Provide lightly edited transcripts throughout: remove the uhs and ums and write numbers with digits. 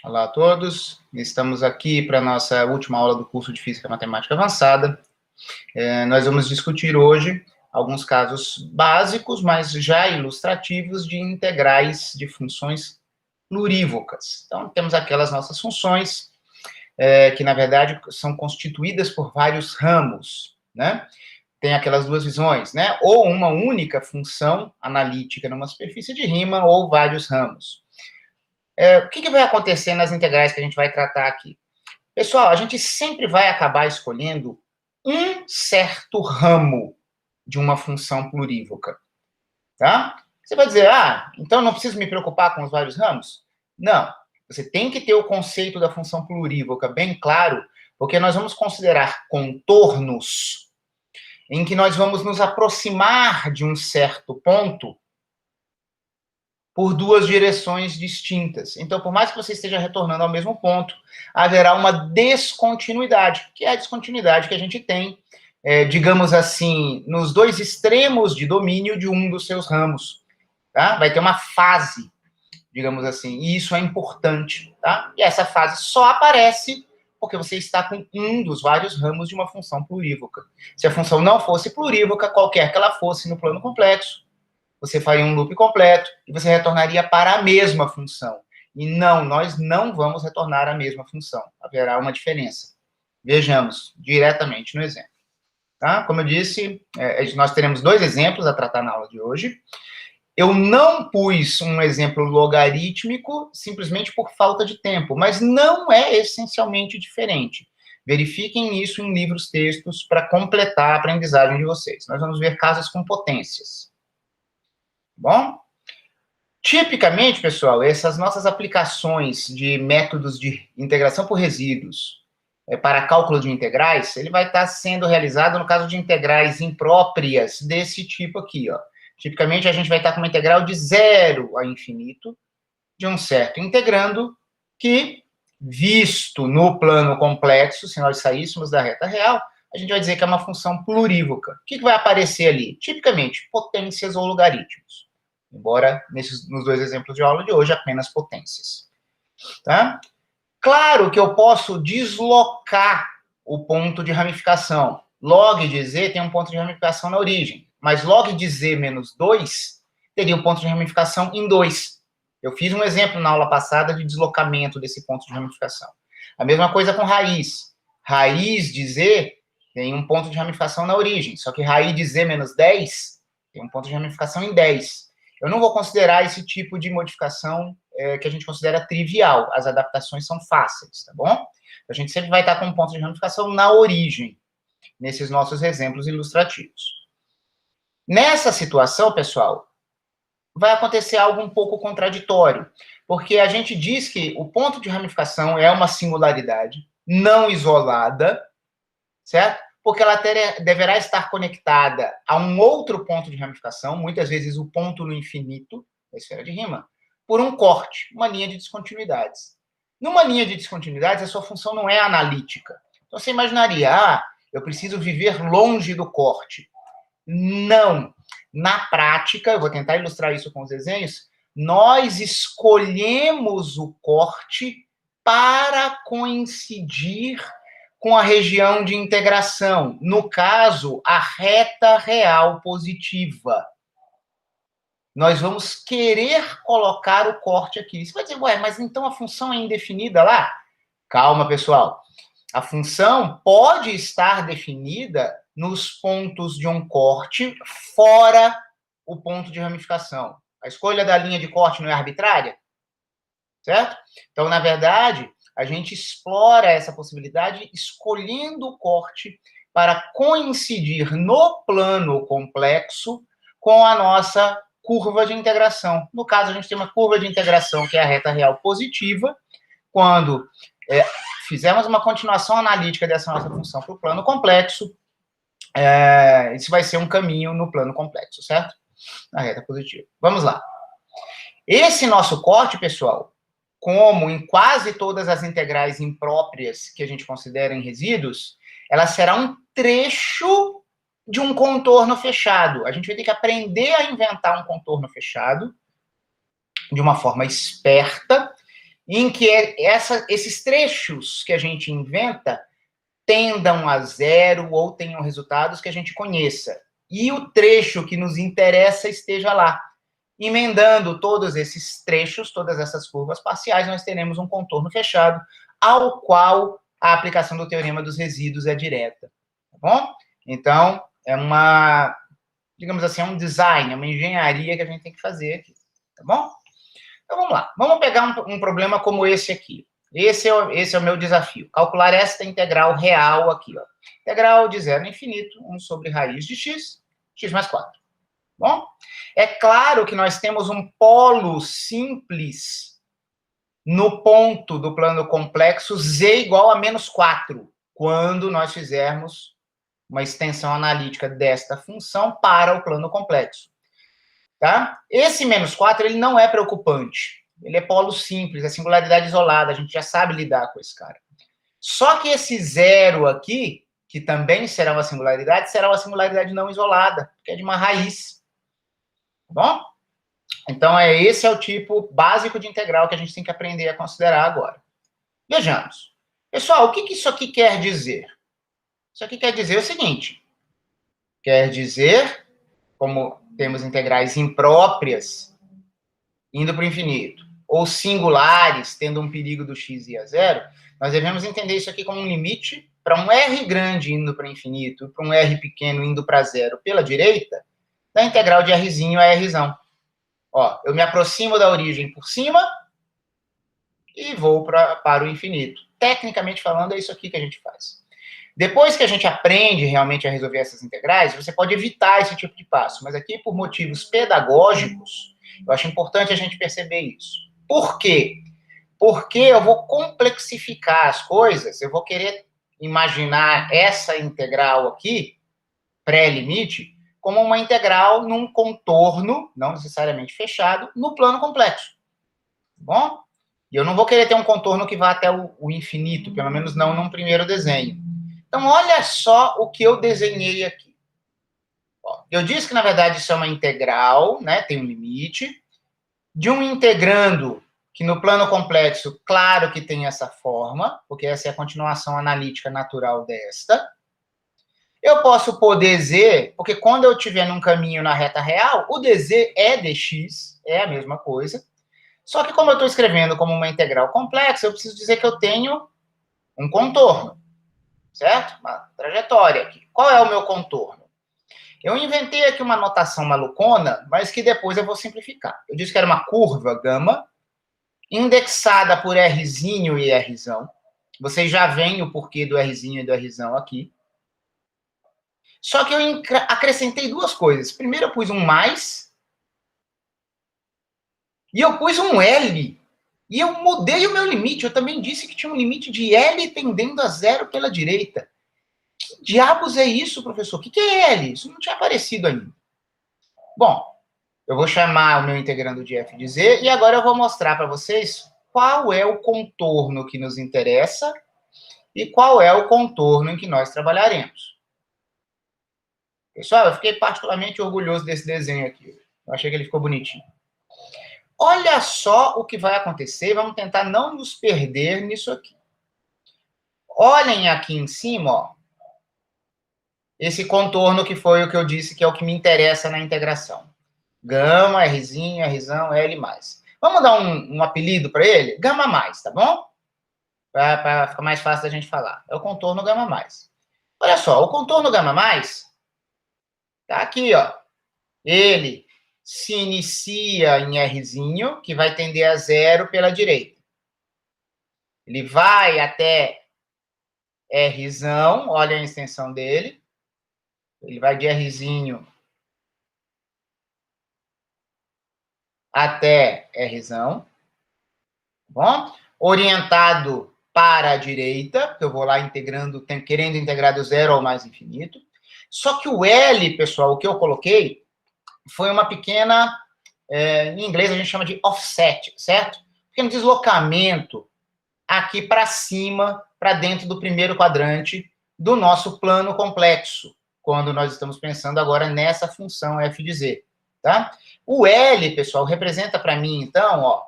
Olá a todos, estamos aqui para a nossa última aula do curso de Física Matemática Avançada. Nós vamos discutir hoje alguns casos básicos, mas já ilustrativos, de integrais de funções plurívocas. Então, temos aquelas nossas funções que, na verdade, são constituídas por vários ramos, né? Tem aquelas duas visões, né? Ou uma única função analítica numa superfície de Riemann, ou vários ramos. O que vai acontecer nas integrais que a gente vai tratar aqui? Pessoal, a gente sempre vai acabar escolhendo um certo ramo de uma função plurívoca, tá? Você vai dizer, então não preciso me preocupar com os vários ramos? Não. Você tem que ter o conceito da função plurívoca bem claro, porque nós vamos considerar contornos em que nós vamos nos aproximar de um certo ponto por duas direções distintas. Então, por mais que você esteja retornando ao mesmo ponto, haverá uma descontinuidade, que é a descontinuidade que a gente tem, digamos assim, nos dois extremos de domínio de um dos seus ramos. Tá? Vai ter uma fase, digamos assim, e isso é importante. Tá? E essa fase só aparece porque você está com um dos vários ramos de uma função plurívoca. Se a função não fosse plurívoca, qualquer que ela fosse no plano complexo, você faria um loop completo e você retornaria para a mesma função. E não, nós não vamos retornar a mesma função. Haverá uma diferença. Vejamos diretamente no exemplo. Tá? Como eu disse, nós teremos dois exemplos a tratar na aula de hoje. Eu não pus um exemplo logarítmico simplesmente por falta de tempo, mas não é essencialmente diferente. Verifiquem isso em livros, textos, para completar a aprendizagem de vocês. Nós vamos ver casos com potências. Bom? Tipicamente, pessoal, essas nossas aplicações de métodos de integração por resíduos para cálculo de integrais, ele vai estar sendo realizado no caso de integrais impróprias desse tipo aqui, ó. Tipicamente, a gente vai estar com uma integral de 0 a infinito, de um certo integrando, que, visto no plano complexo, se nós saíssemos da reta real, a gente vai dizer que é uma função plurívoca. O que vai aparecer ali? Tipicamente, potências ou logaritmos. Embora, nos dois exemplos de aula de hoje, apenas potências. Tá? Claro que eu posso deslocar o ponto de ramificação. Log de z tem um ponto de ramificação na origem, mas log de z menos 2 teria um ponto de ramificação em 2. Eu fiz um exemplo na aula passada de deslocamento desse ponto de ramificação. A mesma coisa com raiz. Raiz de z tem um ponto de ramificação na origem, só que raiz de z menos 10 tem um ponto de ramificação em 10. Eu não vou considerar esse tipo de modificação que a gente considera trivial. As adaptações são fáceis, tá bom? A gente sempre vai estar com um ponto de ramificação na origem, nesses nossos exemplos ilustrativos. Nessa situação, pessoal, vai acontecer algo um pouco contraditório, porque a gente diz que o ponto de ramificação é uma singularidade não isolada, certo? Porque ela deverá estar conectada a um outro ponto de ramificação, muitas vezes o ponto no infinito, da esfera de Riemann, por um corte, uma linha de descontinuidades. Numa linha de descontinuidades, a sua função não é analítica. Então, você imaginaria, eu preciso viver longe do corte. Não. Na prática, eu vou tentar ilustrar isso com os desenhos, nós escolhemos o corte para coincidir com a região de integração, no caso, a reta real positiva. Nós vamos querer colocar o corte aqui. Você vai dizer, mas então a função é indefinida lá? Calma, pessoal. A função pode estar definida nos pontos de um corte fora o ponto de ramificação. A escolha da linha de corte não é arbitrária? Certo? Então, na verdade, a gente explora essa possibilidade escolhendo o corte para coincidir no plano complexo com a nossa curva de integração. No caso, a gente tem uma curva de integração que é a reta real positiva. Quando fizermos uma continuação analítica dessa nossa função para o plano complexo, isso vai ser um caminho no plano complexo, certo? Na reta positiva. Vamos lá. Esse nosso corte, pessoal, como em quase todas as integrais impróprias que a gente considera em resíduos, ela será um trecho de um contorno fechado. A gente vai ter que aprender a inventar um contorno fechado de uma forma esperta, em que esses trechos que a gente inventa tendam a zero ou tenham resultados que a gente conheça. E o trecho que nos interessa esteja lá. Emendando todos esses trechos, todas essas curvas parciais, nós teremos um contorno fechado, ao qual a aplicação do teorema dos resíduos é direta. Tá bom? Então, é uma, digamos assim, é um design, é uma engenharia que a gente tem que fazer aqui. Tá bom? Então, vamos lá. Vamos pegar um problema como esse aqui. Esse é o meu desafio. Calcular esta integral real aqui, ó. Integral de 0 a infinito, 1 sobre raiz de x, x mais 4. Bom, é claro que nós temos um polo simples no ponto do plano complexo z igual a menos 4, quando nós fizermos uma extensão analítica desta função para o plano complexo. Tá? Esse menos 4, ele não é preocupante. Ele é polo simples, é singularidade isolada, a gente já sabe lidar com esse cara. Só que esse zero aqui, que também será uma singularidade não isolada, porque é de uma raiz. Tá bom? Então, esse é o tipo básico de integral que a gente tem que aprender a considerar agora. Vejamos. Pessoal, o que isso aqui quer dizer? Isso aqui quer dizer o seguinte. Quer dizer, como temos integrais impróprias indo para o infinito, ou singulares, tendo um perigo do x ir a zero, nós devemos entender isso aqui como um limite para um r grande indo para o infinito, para um r pequeno indo para zero pela direita, da integral de rzinho a rzão. Ó, eu me aproximo da origem por cima e vou para o infinito. Tecnicamente falando, é isso aqui que a gente faz. Depois que a gente aprende realmente a resolver essas integrais, você pode evitar esse tipo de passo. Mas aqui, por motivos pedagógicos, eu acho importante a gente perceber isso. Por quê? Porque eu vou complexificar as coisas, eu vou querer imaginar essa integral aqui, pré-limite, como uma integral num contorno, não necessariamente fechado, no plano complexo. Tá bom? E eu não vou querer ter um contorno que vá até o infinito, pelo menos não num primeiro desenho. Então, olha só o que eu desenhei aqui. Ó, eu disse que, na verdade, isso é uma integral, né? Tem um limite. De um integrando, que no plano complexo, claro que tem essa forma, porque essa é a continuação analítica natural desta. Eu posso pôr dz, porque quando eu estiver num caminho na reta real, o dz é dx, é a mesma coisa. Só que como eu estou escrevendo como uma integral complexa, eu preciso dizer que eu tenho um contorno, certo? Uma trajetória aqui. Qual é o meu contorno? Eu inventei aqui uma notação malucona, mas que depois eu vou simplificar. Eu disse que era uma curva gama, indexada por Rzinho e Rzão. Vocês já veem o porquê do Rzinho e do Rzão aqui. Só que eu acrescentei duas coisas. Primeiro eu pus um mais, e eu pus um L. E eu mudei o meu limite. Eu também disse que tinha um limite de L tendendo a zero pela direita. Que diabos é isso, professor? O que é L? Isso não tinha aparecido ainda. Bom, eu vou chamar o meu integrando de f de z, e agora eu vou mostrar para vocês qual é o contorno que nos interessa e qual é o contorno em que nós trabalharemos. Pessoal, eu fiquei particularmente orgulhoso desse desenho aqui. Eu achei que ele ficou bonitinho. Olha só o que vai acontecer, vamos tentar não nos perder nisso aqui. Olhem aqui em cima, ó, esse contorno que foi o que eu disse que é o que me interessa na integração. Gama, Rzinho, Rzão, L+. Vamos dar um apelido para ele? Gama mais, tá bom? Para ficar mais fácil da gente falar. É o contorno gama mais. Olha só, o contorno gama mais tá aqui, ó. Ele se inicia em Rzinho, que vai tender a zero pela direita. Ele vai até Rzão, olha a extensão dele. Ele vai de Rzinho até Rzão. Bom? Orientado para a direita, porque eu vou lá integrando, querendo integrar do zero ao mais infinito. Só que o L, pessoal, o que eu coloquei, foi uma pequena, em inglês a gente chama de offset, certo? Pequeno deslocamento aqui para cima, para dentro do primeiro quadrante do nosso plano complexo, quando nós estamos pensando agora nessa função f de z, tá? O L, pessoal, representa para mim, então, ó,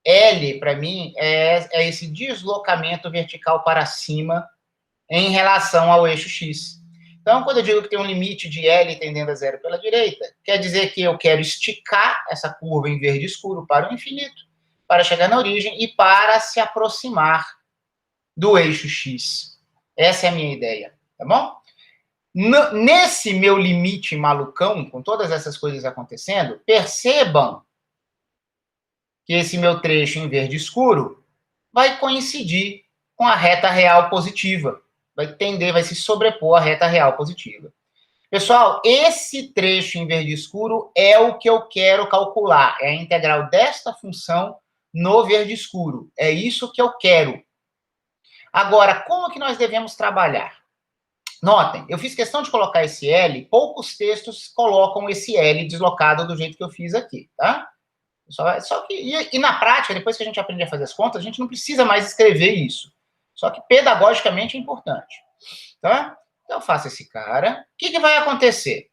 L, para mim, é esse deslocamento vertical para cima em relação ao eixo X. Então, quando eu digo que tem um limite de L tendendo a zero pela direita, quer dizer que eu quero esticar essa curva em verde escuro para o infinito, para chegar na origem e para se aproximar do eixo X. Essa é a minha ideia, tá bom? Nesse meu limite malucão, com todas essas coisas acontecendo, percebam que esse meu trecho em verde escuro vai coincidir com a reta real positiva. Vai se sobrepor à reta real positiva. Pessoal, esse trecho em verde escuro é o que eu quero calcular. É a integral desta função no verde escuro. É isso que eu quero. Agora, como que nós devemos trabalhar? Notem, eu fiz questão de colocar esse L, poucos textos colocam esse L deslocado do jeito que eu fiz aqui, tá? Só que, e na prática, depois que a gente aprende a fazer as contas, a gente não precisa mais escrever isso. Só que pedagogicamente é importante, tá? Então eu faço esse cara. O que vai acontecer?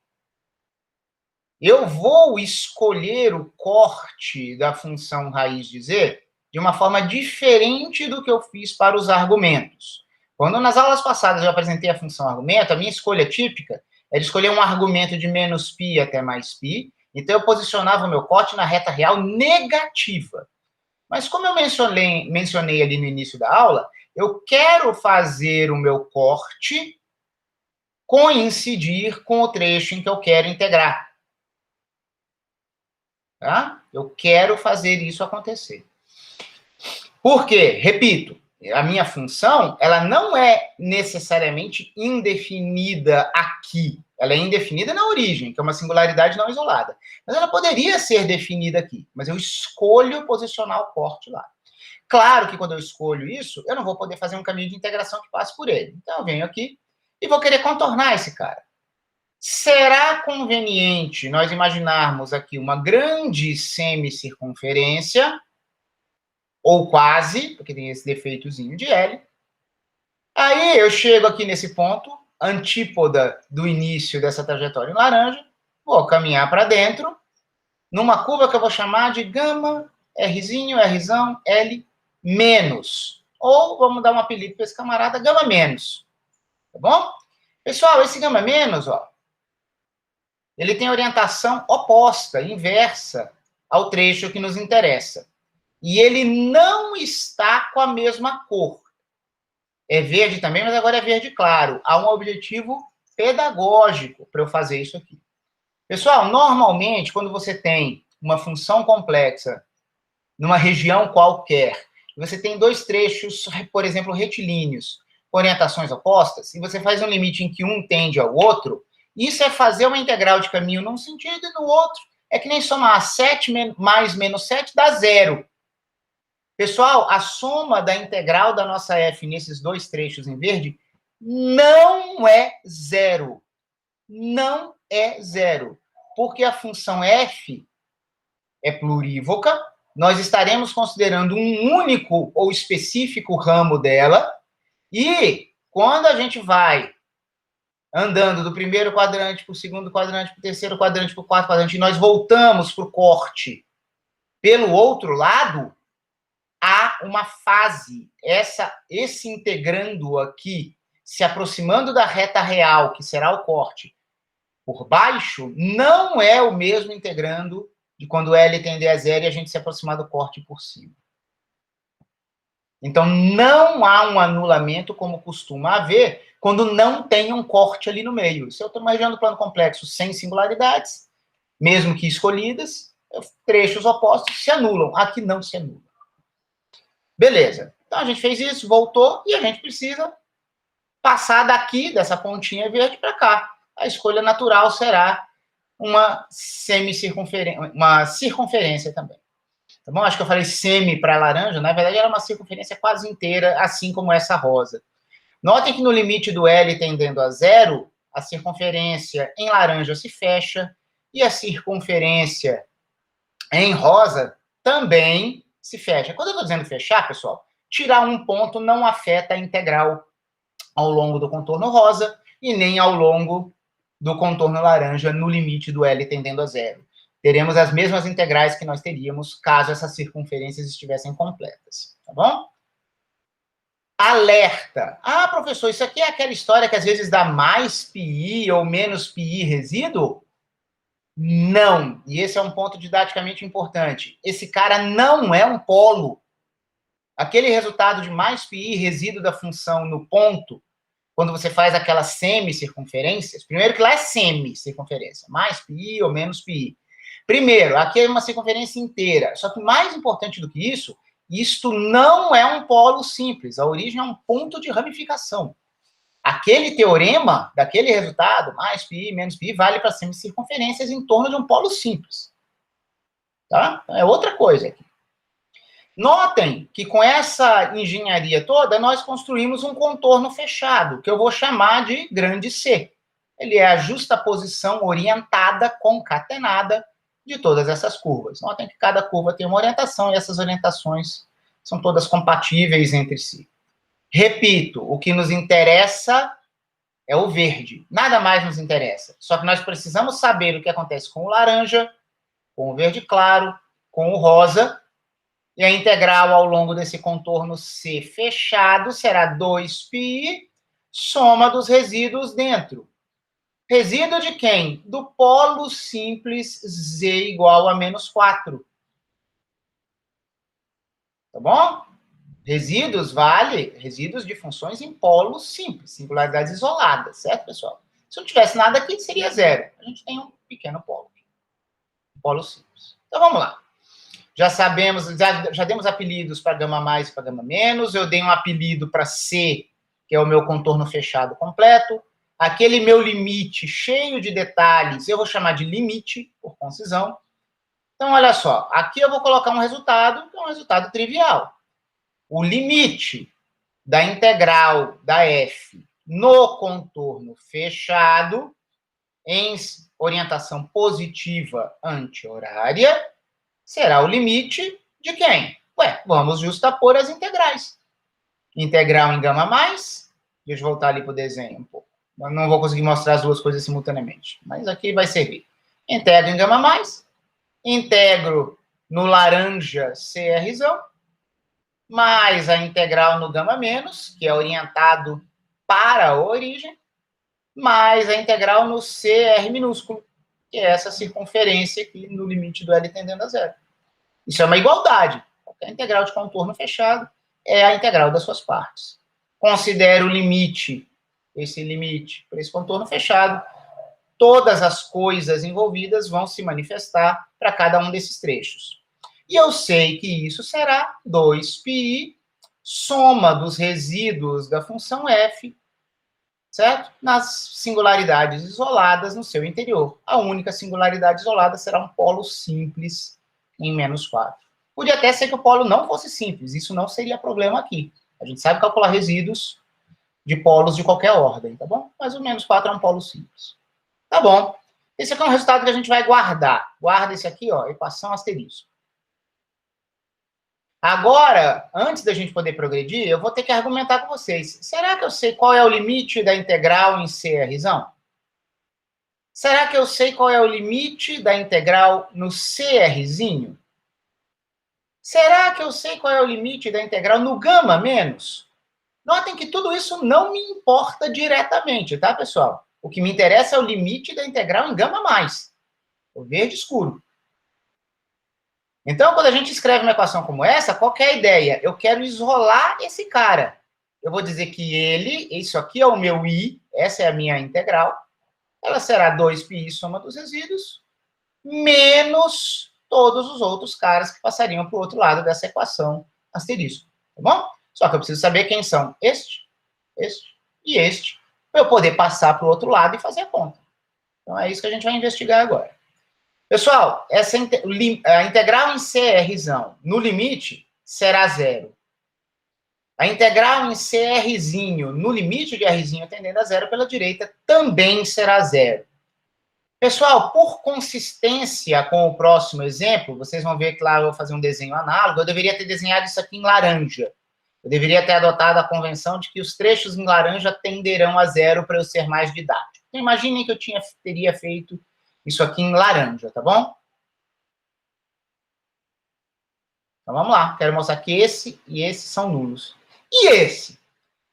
Eu vou escolher o corte da função raiz de z de uma forma diferente do que eu fiz para os argumentos. Quando nas aulas passadas eu apresentei a função argumento, a minha escolha típica é de escolher um argumento de menos π até mais π, então eu posicionava o meu corte na reta real negativa. Mas como eu mencionei ali no início da aula, eu quero fazer o meu corte coincidir com o trecho em que eu quero integrar. Tá? Eu quero fazer isso acontecer. Por quê? Repito, a minha função, ela não é necessariamente indefinida aqui. Ela é indefinida na origem, que é uma singularidade não isolada. Mas ela poderia ser definida aqui. Mas eu escolho posicionar o corte lá. Claro que quando eu escolho isso, eu não vou poder fazer um caminho de integração que passe por ele. Então eu venho aqui e vou querer contornar esse cara. Será conveniente nós imaginarmos aqui uma grande semicircunferência, ou quase, porque tem esse defeitozinho de L. Aí eu chego aqui nesse ponto, antípoda do início dessa trajetória em laranja, vou caminhar para dentro, numa curva que eu vou chamar de gama, Rzinho, Rzão, L, menos. Ou vamos dar um apelido para esse camarada, gama menos. Tá bom? Pessoal, esse gama menos, ó, ele tem orientação oposta, inversa, ao trecho que nos interessa. E ele não está com a mesma cor. É verde também, mas agora é verde claro. Há um objetivo pedagógico para eu fazer isso aqui. Pessoal, normalmente, quando você tem uma função complexa numa região qualquer, você tem dois trechos, por exemplo, retilíneos, com orientações opostas, e você faz um limite em que um tende ao outro, isso é fazer uma integral de caminho num sentido e no outro. É que nem somar 7 mais menos 7 dá zero. Pessoal, a soma da integral da nossa f nesses dois trechos em verde não é zero. Não é zero. Porque a função f é plurívoca, nós estaremos considerando um único ou específico ramo dela, e quando a gente vai andando do primeiro quadrante para o segundo quadrante, para o terceiro quadrante, para o quarto quadrante, e nós voltamos para o corte pelo outro lado, há uma fase, esse integrando aqui, se aproximando da reta real, que será o corte, por baixo, não é o mesmo integrando de quando L tende a zero e a gente se aproximar do corte por cima. Então, não há um anulamento, como costuma haver, quando não tem um corte ali no meio. Se eu estou imaginando um plano complexo sem singularidades, mesmo que escolhidas, trechos opostos se anulam. Aqui não se anula. Beleza. Então, a gente fez isso, voltou, e a gente precisa passar daqui, dessa pontinha verde, para cá. A escolha natural será uma uma circunferência também. Tá bom? Acho que eu falei semi para laranja, na verdade era uma circunferência quase inteira, assim como essa rosa. Notem que no limite do L tendendo a zero, a circunferência em laranja se fecha e a circunferência em rosa também se fecha. Quando eu estou dizendo fechar, pessoal, tirar um ponto não afeta a integral ao longo do contorno rosa e nem ao longo do contorno laranja no limite do L tendendo a zero. teremos as mesmas integrais que nós teríamos caso essas circunferências estivessem completas, tá bom? Alerta. Ah, professor, isso aqui é aquela história que às vezes dá mais πi ou menos πi resíduo? Não. E esse é um ponto didaticamente importante. Esse cara não é um polo. Aquele resultado de mais πi resíduo da função no ponto, quando você faz aquelas semicircunferências, primeiro que lá é semicircunferência, mais πi ou menos πi. Primeiro, aqui é uma circunferência inteira. Só que mais importante do que isso, isto não é um polo simples. A origem é um ponto de ramificação. Aquele teorema, daquele resultado, mais πi, menos πi, vale para semicircunferências em torno de um polo simples. Tá? É outra coisa aqui. Notem que com essa engenharia toda, nós construímos um contorno fechado, que eu vou chamar de grande C. Ele é a justaposição orientada, concatenada, de todas essas curvas. Notem que cada curva tem uma orientação, e essas orientações são todas compatíveis entre si. Repito, o que nos interessa é o verde. Nada mais nos interessa. Só que nós precisamos saber o que acontece com o laranja, com o verde claro, com o rosa, e a integral ao longo desse contorno C fechado será 2π, soma dos resíduos dentro. Resíduo de quem? Do polo simples Z igual a menos 4. Tá bom? Resíduos vale resíduos de funções em polos simples, singularidades isoladas, certo, pessoal? Se não tivesse nada aqui, seria zero. A gente tem um pequeno polo. Polo simples. Então, vamos lá. Já sabemos, já demos apelidos para gama mais e para gama menos. Eu dei um apelido para C, que é o meu contorno fechado completo. Aquele meu limite cheio de detalhes, eu vou chamar de limite, por concisão. Então, olha só. Aqui eu vou colocar um resultado, que é um resultado trivial. O limite da integral da f no contorno fechado, em orientação positiva anti-horária, será o limite de quem? Ué, vamos justapor as integrais. Integral em gama mais, deixa eu voltar ali para o desenho um pouco. Eu não vou conseguir mostrar as duas coisas simultaneamente, mas aqui vai servir. Integro em gama mais, integro no laranja CRzão, mais a integral no gama menos, que é orientado para a origem, mais a integral no CR minúsculo, que é essa circunferência aqui no limite do L tendendo a zero. Isso é uma igualdade. Qualquer integral de contorno fechado é a integral das suas partes. Considero o limite, esse limite para esse contorno fechado, todas as coisas envolvidas vão se manifestar para cada um desses trechos. E eu sei que isso será 2πi, soma dos resíduos da função f, certo? Nas singularidades isoladas no seu interior. A única singularidade isolada será um polo simples em menos 4. Podia até ser que o polo não fosse simples, isso não seria problema aqui. A gente sabe calcular resíduos de polos de qualquer ordem, tá bom? Mas o menos 4 é um polo simples. Tá bom. Esse aqui é um resultado que a gente vai guardar. Guarda esse aqui, ó, equação asterisco. Agora, antes da gente poder progredir, eu vou ter que argumentar com vocês. Será que eu sei qual é o limite da integral em CRzão? Será que eu sei qual é o limite da integral no CRzinho? Será que eu sei qual é o limite da integral no gama menos? Notem que tudo isso não me importa diretamente, tá, pessoal? O que me interessa é o limite da integral em gama mais, o verde escuro. Então, quando a gente escreve uma equação como essa, qual que é a ideia? Eu quero isolar esse cara. Eu vou dizer que ele, isso aqui é o meu i, essa é a minha integral, ela será 2πi soma dos resíduos, menos todos os outros caras que passariam para o outro lado dessa equação asterisco, tá bom? Só que eu preciso saber quem são este e este, para eu poder passar para o outro lado e fazer a conta. Então, é isso que a gente vai investigar agora. Pessoal, a integral em CRzão, no limite, será zero. A integral em CRzinho, no limite de Rzinho tendendo a zero pela direita, também será zero. Pessoal, por consistência com o próximo exemplo, vocês vão ver que lá eu vou fazer um desenho análogo, eu deveria ter desenhado isso aqui em laranja. Eu deveria ter adotado a convenção de que os trechos em laranja tenderão a zero para eu ser mais didático. Então, imaginem que eu teria feito isso aqui em laranja, tá bom? Então, vamos lá. Quero mostrar que esse e esse são nulos. E esse?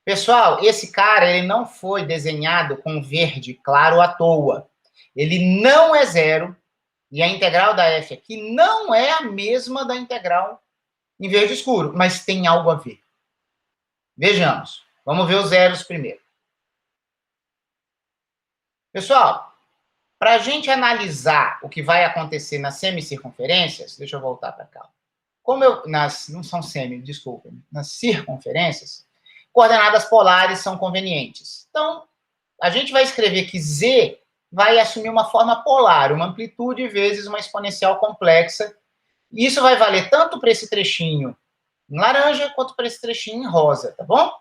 Pessoal, esse cara, ele não foi desenhado com verde claro à toa. Ele não é zero, e a integral da f aqui não é a mesma da integral em verde escuro, mas tem algo a ver. Vejamos. Vamos ver os zeros primeiro. Pessoal, para a gente analisar o que vai acontecer nas semicircunferências, deixa eu voltar para cá. Não são semi, desculpa, nas circunferências, coordenadas polares são convenientes. Então, a gente vai escrever que z vai assumir uma forma polar, uma amplitude vezes uma exponencial complexa. E isso vai valer tanto para esse trechinho em laranja quanto para esse trechinho em rosa, tá bom?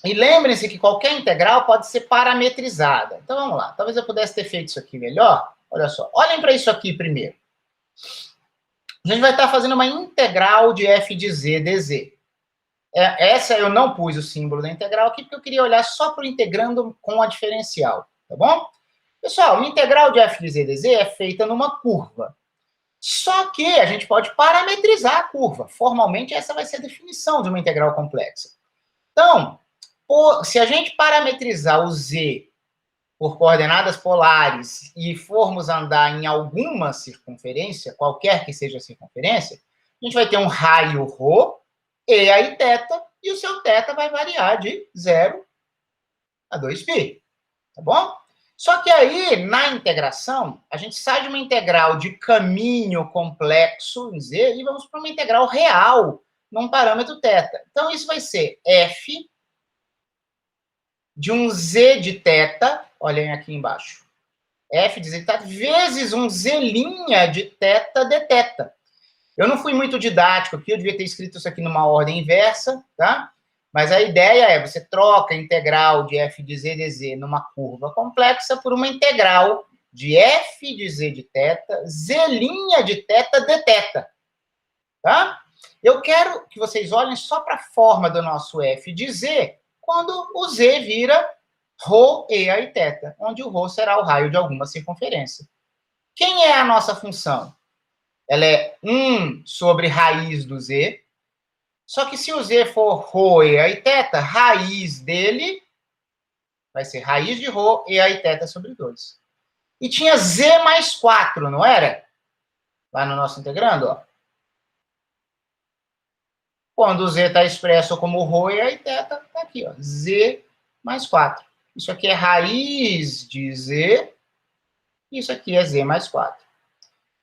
E lembrem-se que qualquer integral pode ser parametrizada. Então, vamos lá. Talvez eu pudesse ter feito isso aqui melhor. Olha só. Olhem para isso aqui primeiro. A gente vai estar fazendo uma integral de f de z dz. Essa eu não pus o símbolo da integral aqui, porque eu queria olhar só para o integrando com a diferencial, tá bom? Pessoal, uma integral de f de z dz é feita numa curva. Só que a gente pode parametrizar a curva. Formalmente, essa vai ser a definição de uma integral complexa. Então, se a gente parametrizar o z por coordenadas polares e formos andar em alguma circunferência, qualquer que seja a circunferência, a gente vai ter um raio ρ, e aí θ, e o seu θ vai variar de 0 a 2π, tá bom? Só que aí, na integração, a gente sai de uma integral de caminho complexo em z e vamos para uma integral real, num parâmetro θ. Então, isso vai ser f de um z de θ, olhem aqui embaixo, f de z de θ, vezes um z' de θ de θ. Eu não fui muito didático aqui, eu devia ter escrito isso aqui numa ordem inversa, tá? Mas a ideia é, você troca a integral de f de z dz numa curva complexa por uma integral de f de z de θ, z' de θ de θ, tá? Eu quero que vocês olhem só para a forma do nosso f de z, quando o z vira ρ, e aí θ, onde o ρ será o raio de alguma circunferência. Quem é a nossa função? Ela é 1 sobre raiz do z, só que se o z for ρ, e aí θ, raiz dele vai ser raiz de ρ, e aí θ sobre 2. E tinha z mais 4, não era? Lá no nosso integrando, ó. Quando o z está expresso como ρ, e aí θ, tá aqui, ó, z mais 4. Isso aqui é raiz de z, isso aqui é z mais 4.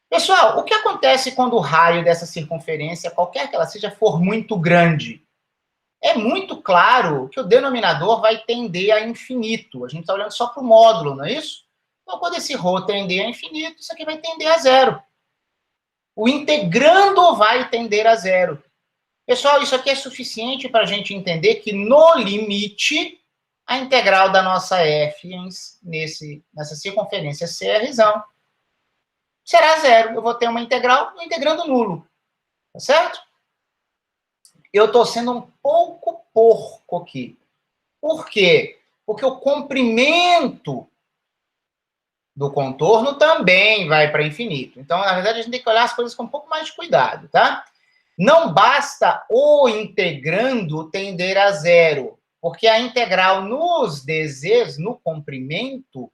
Pessoal, o que acontece quando o raio dessa circunferência, qualquer que ela seja, for muito grande? É muito claro que o denominador vai tender a infinito. A gente está olhando só para o módulo, não é isso? Então, quando esse ρ tender a infinito, isso aqui vai tender a zero. O integrando vai tender a zero. Pessoal, isso aqui é suficiente para a gente entender que, no limite, a integral da nossa f nessa circunferência C é razão será zero. Eu vou ter uma integral, um integrando nulo. Tá certo? Eu estou sendo um pouco porco aqui. Por quê? Porque o comprimento do contorno também vai para infinito. Então, na verdade, a gente tem que olhar as coisas com um pouco mais de cuidado, tá? Não basta o integrando tender a zero, porque a integral nos dzs, no comprimento,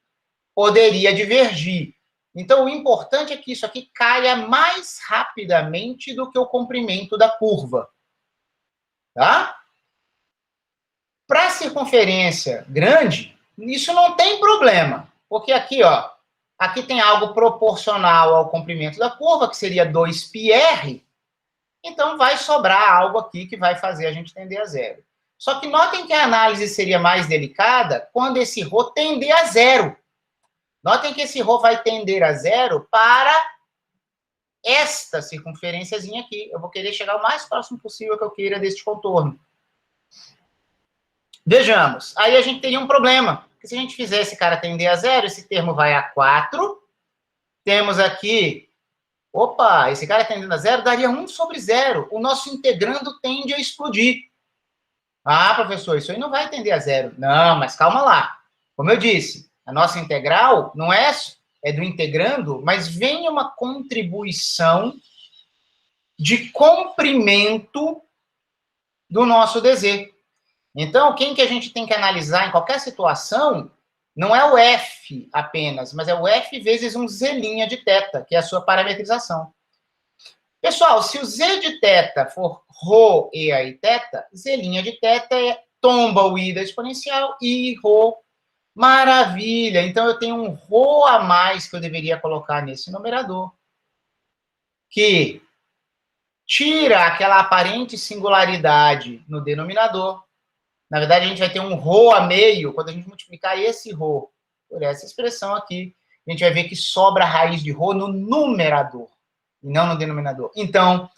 poderia divergir. Então, o importante é que isso aqui caia mais rapidamente do que o comprimento da curva. Tá? Para a circunferência grande, isso não tem problema. Porque aqui, ó, aqui tem algo proporcional ao comprimento da curva, que seria 2πr. Então, vai sobrar algo aqui que vai fazer a gente tender a zero. Só que notem que a análise seria mais delicada quando esse ρ tender a zero. Notem que esse ρ vai tender a zero para esta circunferênciazinha aqui. Eu vou querer chegar o mais próximo possível que eu queira deste contorno. Vejamos. Aí a gente teria um problema. Porque se a gente fizer esse cara tender a zero, esse termo vai a 4. Temos aqui... Opa, esse cara tendendo a zero daria 1 sobre 0. O nosso integrando tende a explodir. Ah, professor, isso aí não vai tender a zero. Não, mas calma lá. Como eu disse, a nossa integral não é do integrando, mas vem uma contribuição de comprimento do nosso DZ. Então, quem que a gente tem que analisar em qualquer situação não é o F apenas, mas é o F vezes um Z' de θ, que é a sua parametrização. Pessoal, se o Z de θ for ρ e aí θ, Z' de θ tomba o I da exponencial, I, ρ, maravilha. Então, eu tenho um ρ a mais que eu deveria colocar nesse numerador, que tira aquela aparente singularidade no denominador. Na verdade, a gente vai ter um ρ a meio, quando a gente multiplicar esse ρ por essa expressão aqui, a gente vai ver que sobra a raiz de ρ no numerador, e não no denominador. Então,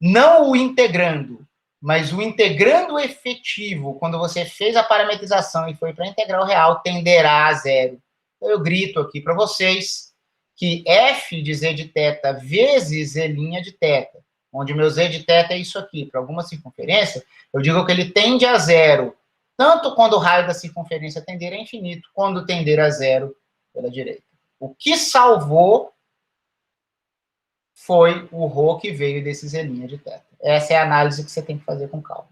não o integrando, mas o integrando efetivo, quando você fez a parametrização e foi para a integral real, tenderá a zero. Então, eu grito aqui para vocês que f de z de θ vezes z' de θ, onde meu z de θ é isso aqui, para alguma circunferência, eu digo que ele tende a zero, tanto quando o raio da circunferência tender a infinito, quando tender a zero pela direita. O que salvou foi o ρ que veio desse z' de θ. Essa é a análise que você tem que fazer com calma.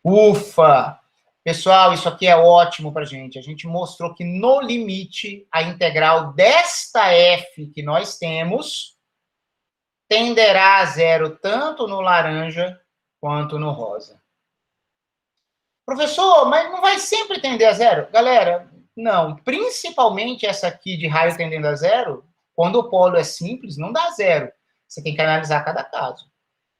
Ufa! Pessoal, isso aqui é ótimo para a gente. A gente mostrou que, no limite, a integral desta f que nós temos tenderá a zero tanto no laranja quanto no rosa. Professor, mas não vai sempre tender a zero? Galera, não. Principalmente essa aqui de raio tendendo a zero, quando o polo é simples, não dá zero. Você tem que analisar cada caso.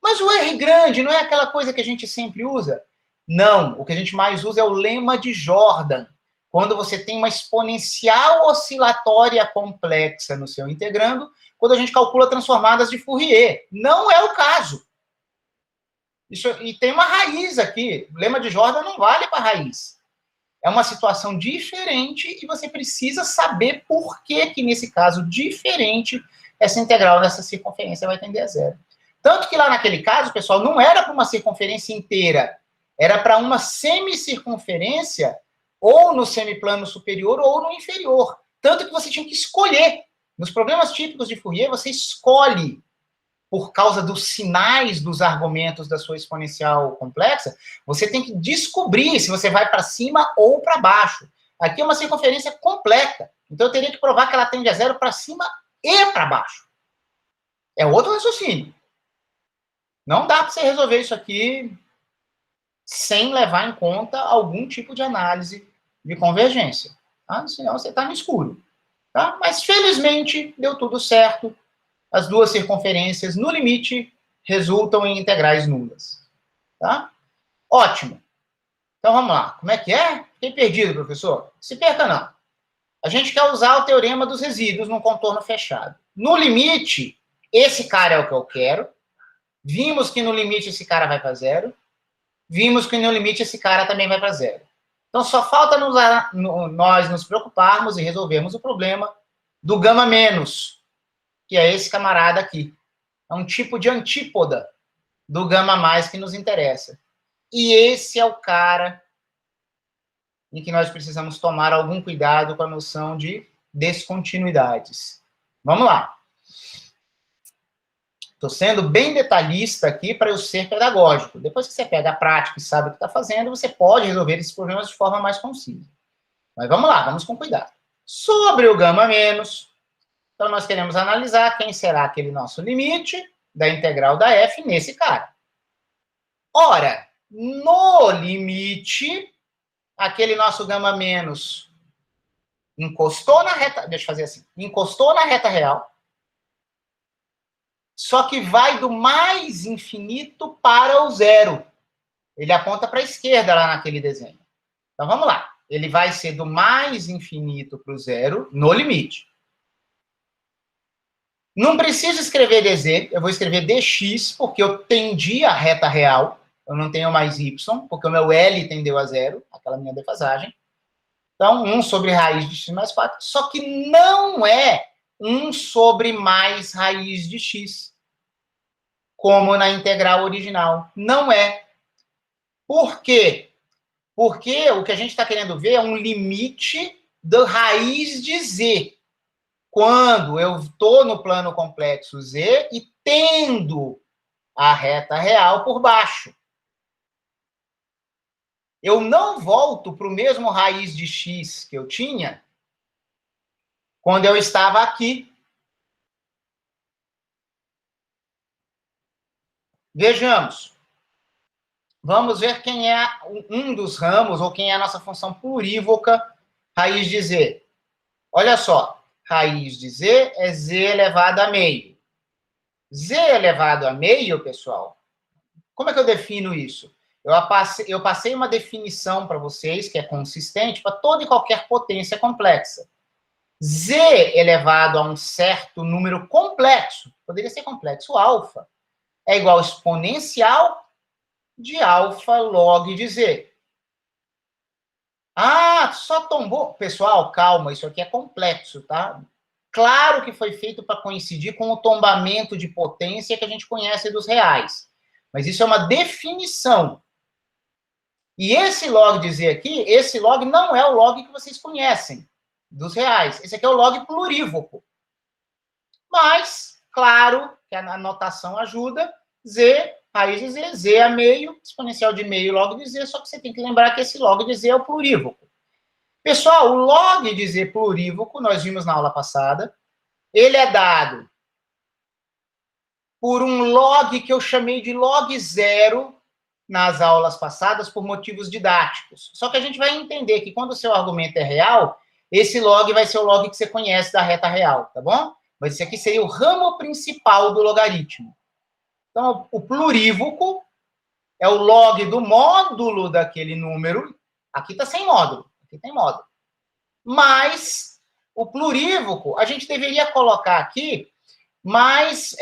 Mas o R grande não é aquela coisa que a gente sempre usa? Não, o que a gente mais usa é o lema de Jordan. Quando você tem uma exponencial oscilatória complexa no seu integrando, quando a gente calcula transformadas de Fourier. Não é o caso. Isso, e tem uma raiz aqui. O lema de Jordan não vale para raiz. É uma situação diferente e você precisa saber por que nesse caso diferente, essa integral dessa circunferência vai tender a zero. Tanto que lá naquele caso, pessoal, não era para uma circunferência inteira, era para uma semicircunferência, ou no semiplano superior ou no inferior. Tanto que você tinha que escolher. Nos problemas típicos de Fourier, você escolhe, por causa dos sinais dos argumentos da sua exponencial complexa, você tem que descobrir se você vai para cima ou para baixo. Aqui é uma circunferência completa. Então, eu teria que provar que ela tende a zero para cima e para baixo. É outro raciocínio. Não dá para você resolver isso aqui sem levar em conta algum tipo de análise de convergência. Tá? Senão você está no escuro. Tá? Mas, felizmente, deu tudo certo. As duas circunferências, no limite, resultam em integrais nulas. Tá? Ótimo. Então, vamos lá. Como é que é? Fiquei perdido, professor. Se perca, não. A gente quer usar o teorema dos resíduos num contorno fechado. No limite, esse cara é o que eu quero. Vimos que no limite esse cara vai para zero. Vimos que no limite esse cara também vai para zero. Então, só falta nós nos preocuparmos e resolvermos o problema do gama menos, que é esse camarada aqui. É um tipo de antípoda do gama mais que nos interessa. E esse é o cara em que nós precisamos tomar algum cuidado com a noção de descontinuidades. Vamos lá. Estou sendo bem detalhista aqui para eu ser pedagógico. Depois que você pega a prática e sabe o que está fazendo, você pode resolver esses problemas de forma mais concisa. Mas vamos lá, vamos com cuidado. Sobre o gama menos, então nós queremos analisar quem será aquele nosso limite da integral da f nesse cara. Ora, no limite, aquele nosso gama menos encostou na reta, deixa eu fazer assim, encostou na reta real, só que vai do mais infinito para o zero. Ele aponta para a esquerda lá naquele desenho. Então, vamos lá. Ele vai ser do mais infinito para o zero, no limite. Não preciso escrever dz, eu vou escrever dx, porque eu tendi a reta real. Eu não tenho mais y, porque o meu L tendeu a zero, aquela minha defasagem. Então, 1 sobre raiz de x mais 4, só que não é 1 sobre mais raiz de x, como na integral original. Não é. Por quê? Porque o que a gente está querendo ver é um limite da raiz de z. Quando eu estou no plano complexo z e tendo a reta real por baixo. Eu não volto para o mesmo raiz de x que eu tinha quando eu estava aqui. Vejamos. Vamos ver quem é um dos ramos, ou quem é a nossa função plurívoca, raiz de z. Olha só, raiz de z é z elevado a meio. Z elevado a meio, pessoal, como é que eu defino isso? Eu passei uma definição para vocês, que é consistente, para toda e qualquer potência complexa. Z elevado a um certo número complexo, poderia ser complexo alfa, é igual ao exponencial de alfa log de z. Ah, só tombou. Pessoal, calma, isso aqui é complexo, tá? Claro que foi feito para coincidir com o tombamento de potência que a gente conhece dos reais. Mas isso é uma definição. E esse log de z aqui, esse log não é o log que vocês conhecem dos reais. Esse aqui é o log plurívoco. Mas, claro, que a notação ajuda. Z, raiz de z, z a meio, exponencial de meio log de z, só que você tem que lembrar que esse log de z é o plurívoco. Pessoal, o log de z plurívoco, nós vimos na aula passada, ele é dado por um log que eu chamei de log zero nas aulas passadas por motivos didáticos. Só que a gente vai entender que quando o seu argumento é real, esse log vai ser o log que você conhece da reta real, tá bom? Mas esse aqui seria o ramo principal do logaritmo. Então, o plurívoco é o log do módulo daquele número. Aqui está sem módulo, aqui tem módulo. Mas o plurívoco, a gente deveria colocar aqui mais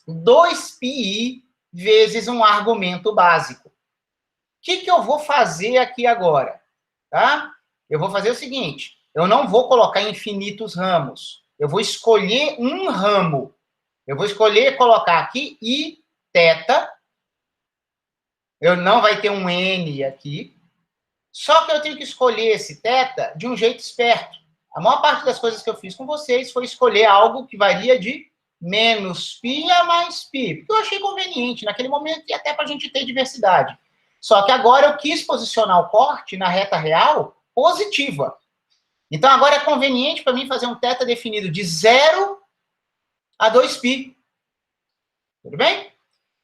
2πi vezes um argumento básico. O que eu vou fazer aqui agora? Tá? Eu vou fazer o seguinte, eu não vou colocar infinitos ramos. Eu vou escolher um ramo. Eu vou escolher colocar aqui i θ. Eu não vai ter um n aqui. Só que eu tenho que escolher esse θ de um jeito esperto. A maior parte das coisas que eu fiz com vocês foi escolher algo que varia de menos π a mais π, porque eu achei conveniente naquele momento e até para a gente ter diversidade. Só que agora eu quis posicionar o corte na reta real positiva. Então agora é conveniente para mim fazer um θ definido de 0 a 2π. Tudo bem?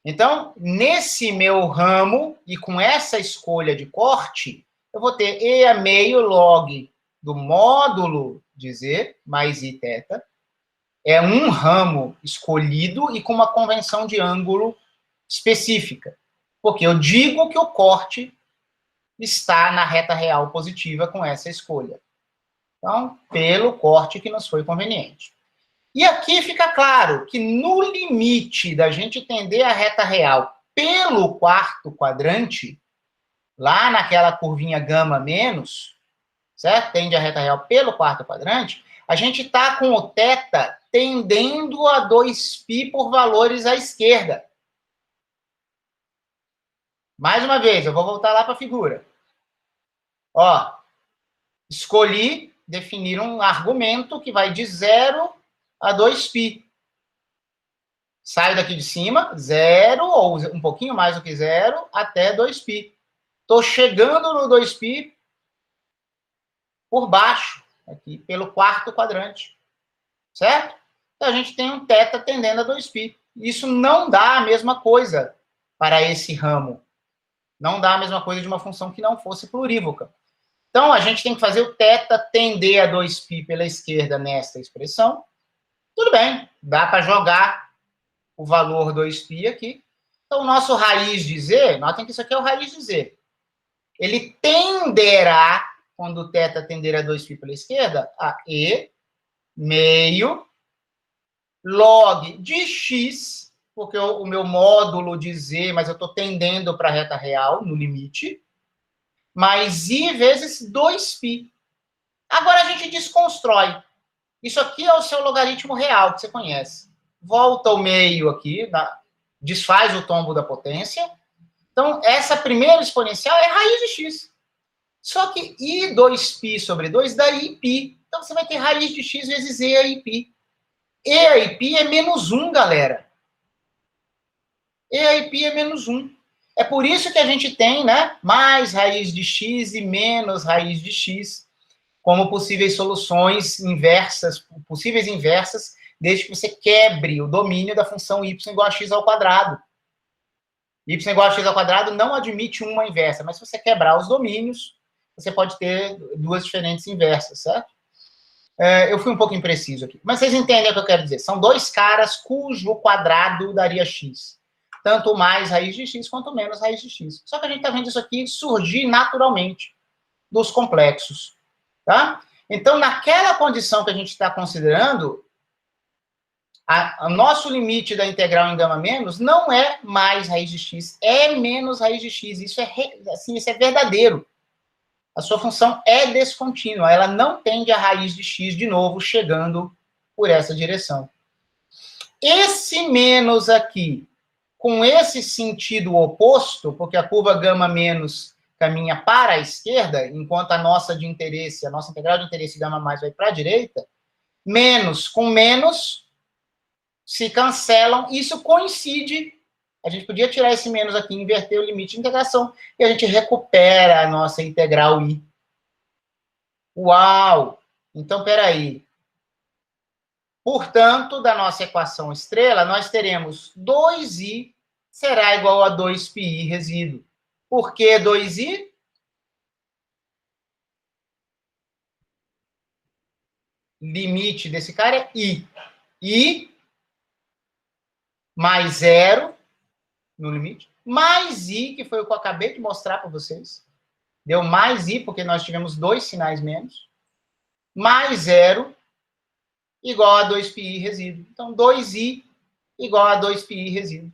Então, nesse meu ramo, e com essa escolha de corte, eu vou ter e a meio log do módulo de z mais i θ. É um ramo escolhido e com uma convenção de ângulo específica. Porque eu digo que o corte está na reta real positiva com essa escolha. Então, pelo corte que nos foi conveniente. E aqui fica claro que no limite da gente entender a reta real pelo quarto quadrante, lá naquela curvinha gama menos, certo? Tende a reta real pelo quarto quadrante, a gente está com o θ tendendo a 2π por valores à esquerda. Mais uma vez, eu vou voltar lá para a figura. Ó, escolhi definir um argumento que vai de 0 a 2π. Saio daqui de cima, 0, ou um pouquinho mais do que 0, até 2π. Estou chegando no 2π por baixo, aqui, pelo quarto quadrante. Certo? Então, a gente tem um θ tendendo a 2π. Isso não dá a mesma coisa para esse ramo. Não dá a mesma coisa de uma função que não fosse plurívoca. Então, a gente tem que fazer o θ tender a 2π pela esquerda nesta expressão. Tudo bem, dá para jogar o valor 2π aqui. Então, o nosso raiz de z, notem que isso aqui é o raiz de z. Ele tenderá, quando o θ tender a 2π pela esquerda, a e meio log de x, porque o meu módulo de z, mas eu estou tendendo para a reta real, no limite, mais i vezes 2π. Agora a gente desconstrói. Isso aqui é o seu logaritmo real, que você conhece. Volta ao meio aqui, desfaz o tombo da potência. Então, essa primeira exponencial é raiz de x. Só que i 2π sobre 2 dá iπ. Então, você vai ter raiz de x vezes e a iπ. E a iπ é menos 1, galera. E aí π é menos 1. É por isso que a gente tem, né, mais raiz de x e menos raiz de x como possíveis soluções inversas, possíveis inversas, desde que você quebre o domínio da função y igual a x ao quadrado. Y igual a x ao quadrado não admite uma inversa, mas se você quebrar os domínios, você pode ter duas diferentes inversas, certo? Eu fui um pouco impreciso aqui. Mas vocês entendem o que eu quero dizer. São dois caras cujo quadrado daria x. Tanto mais raiz de x quanto menos raiz de x. Só que a gente está vendo isso aqui surgir naturalmente dos complexos. Tá? Então, naquela condição que a gente está considerando, o nosso limite da integral em gama menos não é mais raiz de x, é menos raiz de x. Isso é verdadeiro. A sua função é descontínua, ela não tende a raiz de x de novo, chegando por essa direção. Esse menos aqui, com esse sentido oposto, porque a curva gama menos caminha para a esquerda, enquanto a nossa de interesse, a nossa integral de interesse gama mais vai para a direita, menos com menos se cancelam, isso coincide. A gente podia tirar esse menos aqui, inverter o limite de integração, e a gente recupera a nossa integral i. Uau! Então, peraí. Portanto, da nossa equação estrela, nós teremos 2i será igual a 2πi resíduo. Por que 2i? Limite desse cara é i. I mais zero no limite, mais i, que foi o que eu acabei de mostrar para vocês. Deu mais i, porque nós tivemos dois sinais menos, mais zero, igual a 2πi resíduo. Então, 2i igual a 2πi resíduo.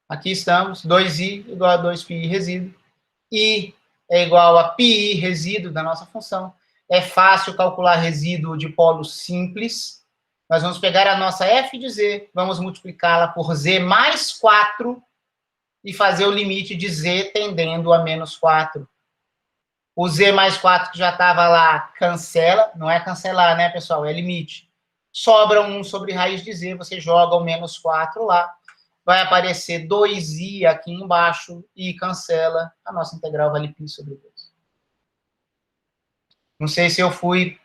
Aqui estamos, 2i igual a 2πi resíduo. I é igual a πi resíduo da nossa função. É fácil calcular resíduo de polo simples. Nós vamos pegar a nossa f de z, vamos multiplicá-la por z mais 4 e fazer o limite de z tendendo a menos 4. O z mais 4 que já estava lá, cancela. Não é cancelar, né, pessoal? É limite. Sobra 1 sobre raiz de z, você joga o menos 4 lá. Vai aparecer 2i aqui embaixo e cancela. A nossa integral vale π sobre 2. Não sei se eu fui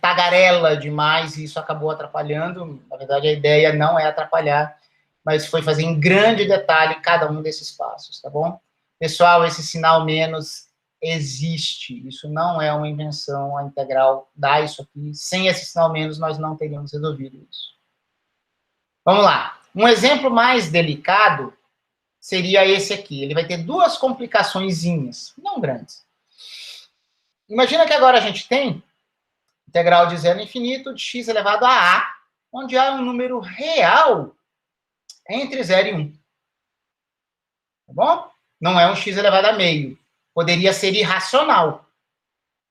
tagarela demais e isso acabou atrapalhando. Na verdade, a ideia não é atrapalhar, mas foi fazer em grande detalhe cada um desses passos, tá bom? Pessoal, esse sinal menos existe. Isso não é uma invenção, a integral dá isso aqui. Sem esse sinal menos, nós não teríamos resolvido isso. Vamos lá. Um exemplo mais delicado seria esse aqui. Ele vai ter duas complicaçõezinhas, não grandes. Imagina que agora a gente tem integral de 0 a infinito de x elevado a a, onde há um número real entre 0 e 1. Tá bom? Não é um x elevado a meio. Poderia ser irracional.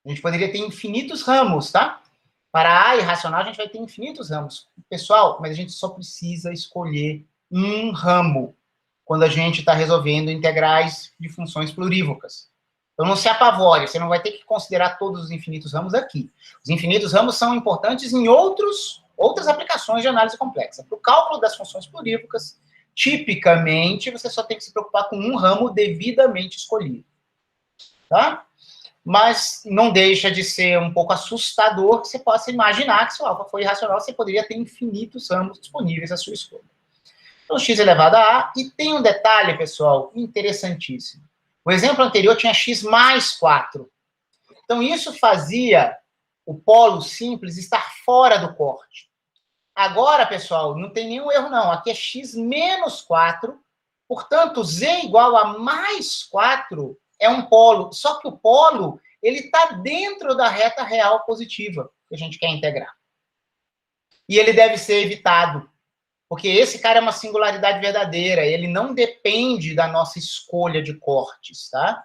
A gente poderia ter infinitos ramos, tá? Para a irracional, a gente vai ter infinitos ramos. Pessoal, mas a gente só precisa escolher um ramo quando a gente está resolvendo integrais de funções plurívocas. Então, não se apavore, você não vai ter que considerar todos os infinitos ramos aqui. Os infinitos ramos são importantes em outras aplicações de análise complexa. Para o cálculo das funções plurívocas, tipicamente, você só tem que se preocupar com um ramo devidamente escolhido. Tá? Mas não deixa de ser um pouco assustador que você possa imaginar que se o alfa for irracional, você poderia ter infinitos ramos disponíveis à sua escolha. Então, x elevado a a, e tem um detalhe, pessoal, interessantíssimo. O exemplo anterior tinha x mais 4. Então, isso fazia o polo simples estar fora do corte. Agora, pessoal, não tem nenhum erro, não. Aqui é x menos 4, portanto, z igual a mais 4 é um polo, só que o polo ele está dentro da reta real positiva que a gente quer integrar. E ele deve ser evitado, porque esse cara é uma singularidade verdadeira, ele não depende da nossa escolha de cortes, tá?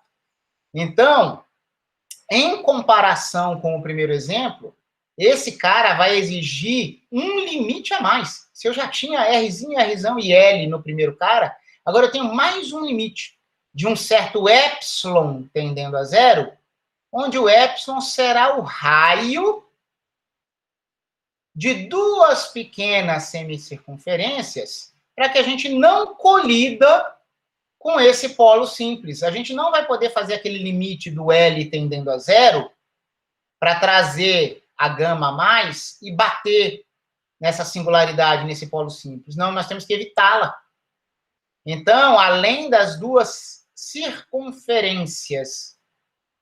Então, em comparação com o primeiro exemplo, esse cara vai exigir um limite a mais. Se eu já tinha Rzinho, Rzão e L no primeiro cara, agora eu tenho mais um limite de um certo epsilon tendendo a zero, onde o epsilon será o raio de duas pequenas semicircunferências para que a gente não colida com esse polo simples. A gente não vai poder fazer aquele limite do L tendendo a zero para trazer a gama a mais e bater nessa singularidade, nesse polo simples. Não, nós temos que evitá-la. Então, além das duas circunferências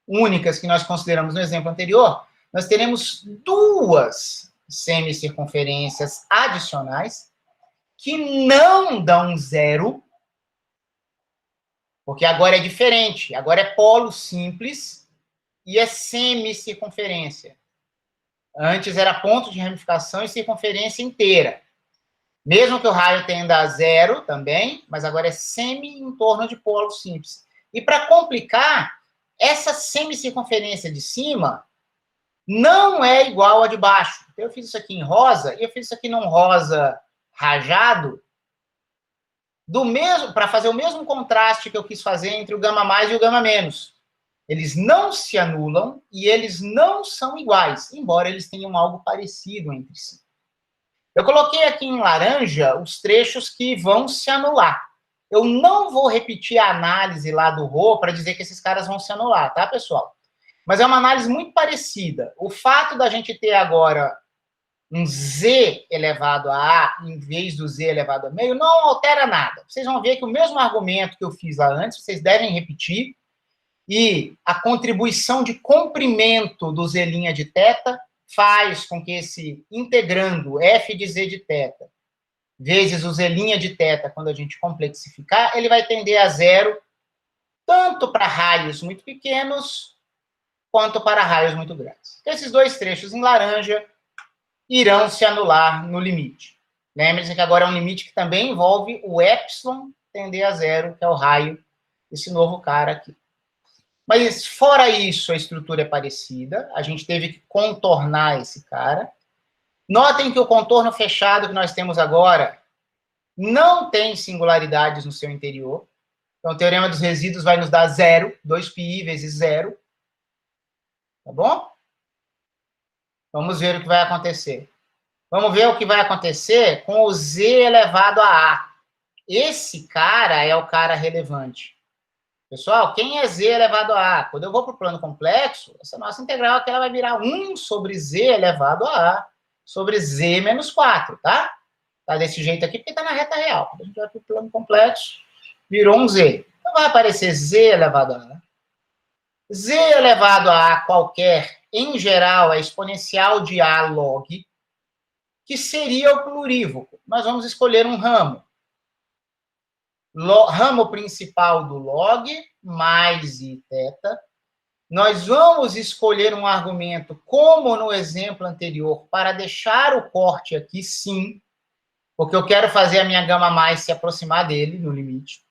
únicas que nós consideramos no exemplo anterior, nós teremos duas semicircunferências adicionais que não dão zero, porque agora é diferente. Agora é polo simples e é semicircunferência. Antes era ponto de ramificação e circunferência inteira. Mesmo que o raio tenda a zero também, mas agora é semi em torno de polo simples. E para complicar, essa semicircunferência de cima não é igual à de baixo. Eu fiz isso aqui em rosa e eu fiz isso aqui num rosa rajado, para fazer o mesmo contraste que eu quis fazer entre o gama mais e o gama menos. Eles não se anulam e eles não são iguais, embora eles tenham algo parecido entre si. Eu coloquei aqui em laranja os trechos que vão se anular. Eu não vou repetir a análise lá do Rho para dizer que esses caras vão se anular, tá, pessoal? Mas é uma análise muito parecida. O fato da gente ter agora um z elevado a a em vez do z elevado a meio não altera nada. Vocês vão ver que o mesmo argumento que eu fiz lá antes, vocês devem repetir, e a contribuição de comprimento do z' de θ faz com que esse integrando f de z de θ vezes o z' de θ, quando a gente complexificar, ele vai tender a zero, tanto para raios muito pequenos, quanto para raios muito grandes. Então, esses dois trechos em laranja irão se anular no limite. Lembre-se que agora é um limite que também envolve o epsilon tender a zero, que é o raio desse novo cara aqui. Mas, fora isso, a estrutura é parecida. A gente teve que contornar esse cara. Notem que o contorno fechado que nós temos agora não tem singularidades no seu interior. Então, o teorema dos resíduos vai nos dar zero, 2πi vezes zero. Tá bom? Vamos ver o que vai acontecer. Vamos ver o que vai acontecer com o z elevado a a. Esse cara é o cara relevante. Pessoal, quem é z elevado a a? Quando eu vou para o plano complexo, essa nossa integral aqui ela vai virar 1 sobre z elevado a a sobre z menos 4, tá? Tá desse jeito aqui porque está na reta real. Quando a gente vai para o plano complexo, virou um z. Então vai aparecer z elevado a a. Z elevado a a qualquer, em geral, é exponencial de a log, que seria o plurívoco. Nós vamos escolher um ramo. Ramo principal do log, mais iθ. Nós vamos escolher um argumento, como no exemplo anterior, para deixar o corte aqui, sim, porque eu quero fazer a minha gama mais se aproximar dele, no limite.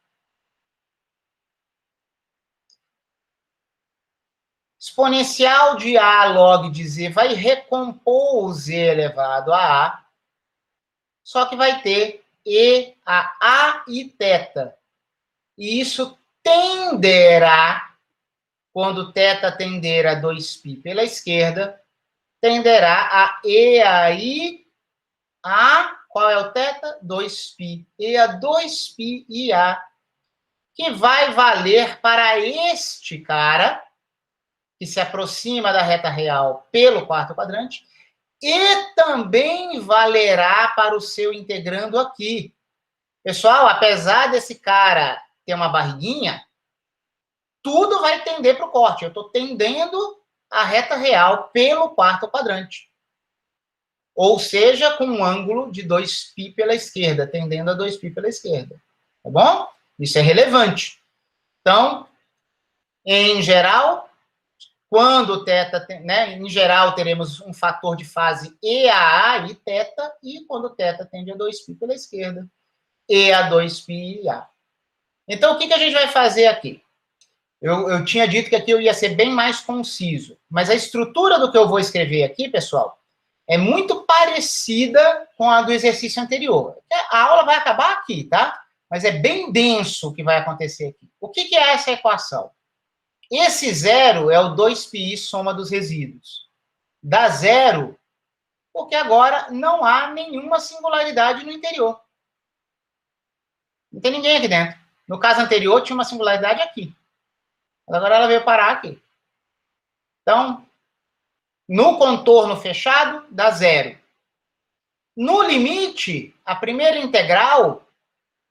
Exponencial de a log de z vai recompor o z elevado a a, só que vai ter e a iθ. E isso tenderá, quando θ tender a 2π pela esquerda, tenderá a e a i a, qual é o θ? 2π. E a 2π e a, que vai valer para este cara, que se aproxima da reta real pelo quarto quadrante, e também valerá para o seu integrando aqui. Pessoal, apesar desse cara ter uma barriguinha, tudo vai tender para o corte. Eu estou tendendo a reta real pelo quarto quadrante. Ou seja, com um ângulo de 2π pela esquerda, tendendo a 2π pela esquerda. Tá bom? Isso é relevante. Então, em geral, quando θ, né, em geral, teremos um fator de fase e a a e θ, e quando θ tende a 2π pela esquerda, e a 2π e a. Então, o que a gente vai fazer aqui? Eu tinha dito que aqui eu ia ser bem mais conciso, mas a estrutura do que eu vou escrever aqui, pessoal, é muito parecida com a do exercício anterior. A aula vai acabar aqui, tá? Mas é bem denso o que vai acontecer aqui. O que é essa equação? Esse zero é o 2πi soma dos resíduos. Dá zero porque agora não há nenhuma singularidade no interior. Não tem ninguém aqui dentro. No caso anterior, tinha uma singularidade aqui. Agora ela veio parar aqui. Então, no contorno fechado, dá zero. No limite, a primeira integral,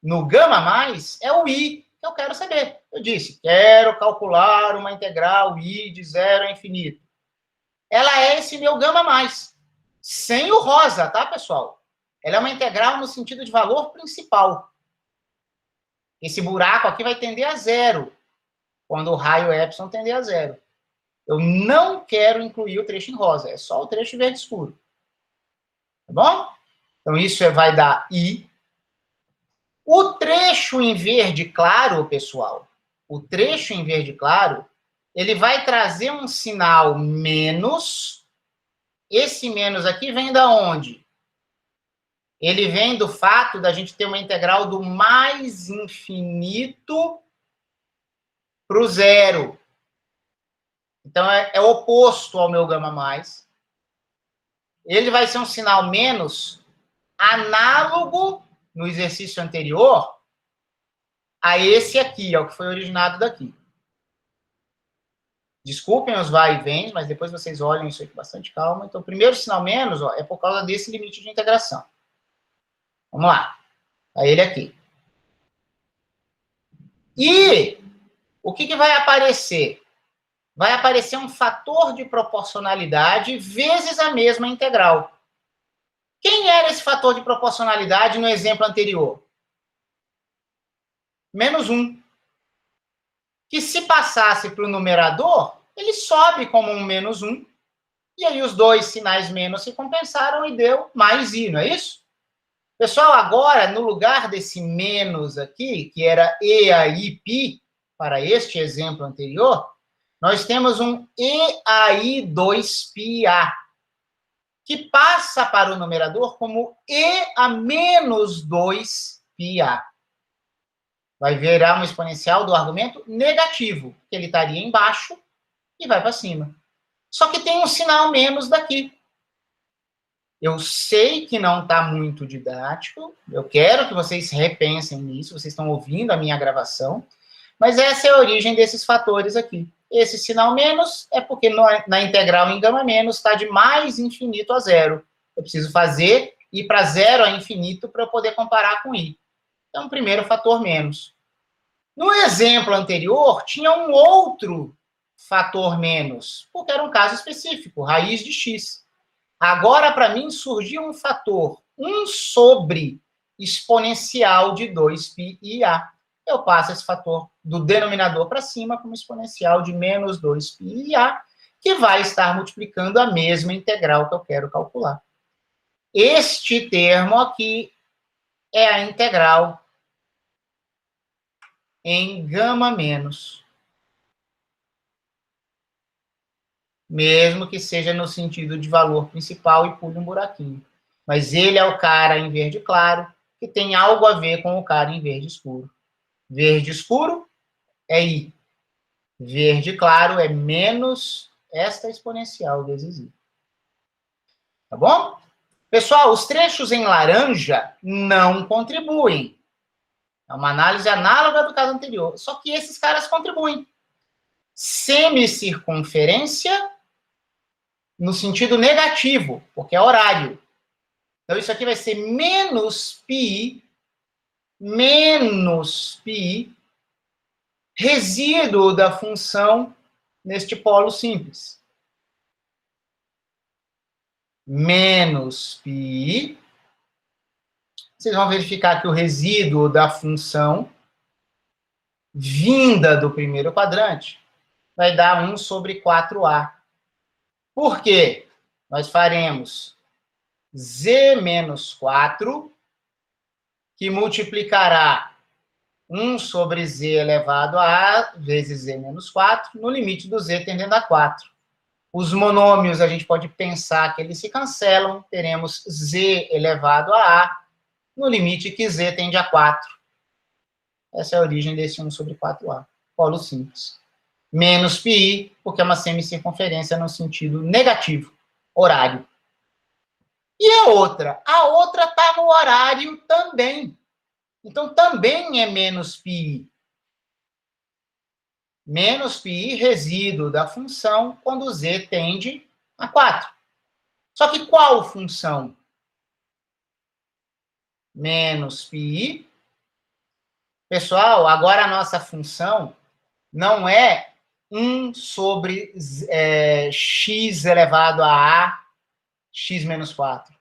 no gama mais, é o i, que eu quero saber. Eu disse, quero calcular uma integral i de zero a infinito. Ela é esse meu gama mais, sem o rosa, tá, pessoal? Ela é uma integral no sentido de valor principal. Esse buraco aqui vai tender a zero, quando o raio epsilon tender a zero. Eu não quero incluir o trecho em rosa, é só o trecho verde escuro. Tá bom? Então, isso vai dar I. O trecho em verde claro, pessoal, o trecho em verde claro, ele vai trazer um sinal menos. Esse menos aqui vem da onde? Ele vem do fato da gente ter uma integral do mais infinito para o zero. Então, é oposto ao meu gama mais. Ele vai ser um sinal menos análogo no exercício anterior a esse aqui, ao que foi originado daqui. Desculpem os vai e vens, mas depois vocês olham isso aqui com bastante calma. Então, o primeiro sinal menos é por causa desse limite de integração. Vamos lá. É ele aqui. E o que vai aparecer? Vai aparecer um fator de proporcionalidade vezes a mesma integral. Quem era esse fator de proporcionalidade no exemplo anterior? Menos 1. Que se passasse para o numerador, ele sobe como um menos 1, e aí os dois sinais menos se compensaram e deu mais i, não é isso? Pessoal, agora, no lugar desse menos aqui, que era EAI-π, para este exemplo anterior, nós temos um EAI2πa, que passa para o numerador como E a menos 2πa. Vai virar um exponencial do argumento negativo, que ele estaria embaixo e vai para cima. Só que tem um sinal menos daqui. Eu sei que não está muito didático, eu quero que vocês repensem nisso, vocês estão ouvindo a minha gravação, mas essa é a origem desses fatores aqui. Esse sinal menos é porque na integral em gama menos está de mais infinito a zero. Eu preciso fazer ir para zero a infinito para eu poder comparar com i. Então, primeiro fator menos. No exemplo anterior, tinha um outro fator menos, porque era um caso específico, raiz de x. Agora, para mim, surgiu um fator 1 sobre exponencial de 2πa. Eu passo esse fator do denominador para cima como exponencial de menos 2πa, que vai estar multiplicando a mesma integral que eu quero calcular. Este termo aqui é a integral em gama menos. Mesmo que seja no sentido de valor principal e pule um buraquinho. Mas ele é o cara em verde claro, que tem algo a ver com o cara em verde escuro. Verde escuro é i. Verde claro é menos esta exponencial vezes i. Tá bom? Pessoal, os trechos em laranja não contribuem. É uma análise análoga do caso anterior. Só que esses caras contribuem. Semicircunferência no sentido negativo, porque é horário. Então, isso aqui vai ser menos π, resíduo da função neste polo simples. Menos π. Vocês vão verificar que o resíduo da função vinda do primeiro quadrante vai dar 1 sobre 4a. Por quê? Nós faremos z menos 4, que multiplicará 1 sobre z elevado a a vezes z menos 4, no limite do z tendendo a 4. Os monômios, a gente pode pensar que eles se cancelam, teremos z elevado a a, no limite que z tende a 4. Essa é a origem desse 1 sobre 4a, polo simples. Menos πi, porque é uma semicircunferência no sentido negativo, horário. E a outra? A outra está no horário também. Então, também é menos πi. Menos π resíduo da função quando z tende a 4. Só que qual função? Menos π. Pessoal, agora a nossa função não é 1 sobre x elevado a x menos 4.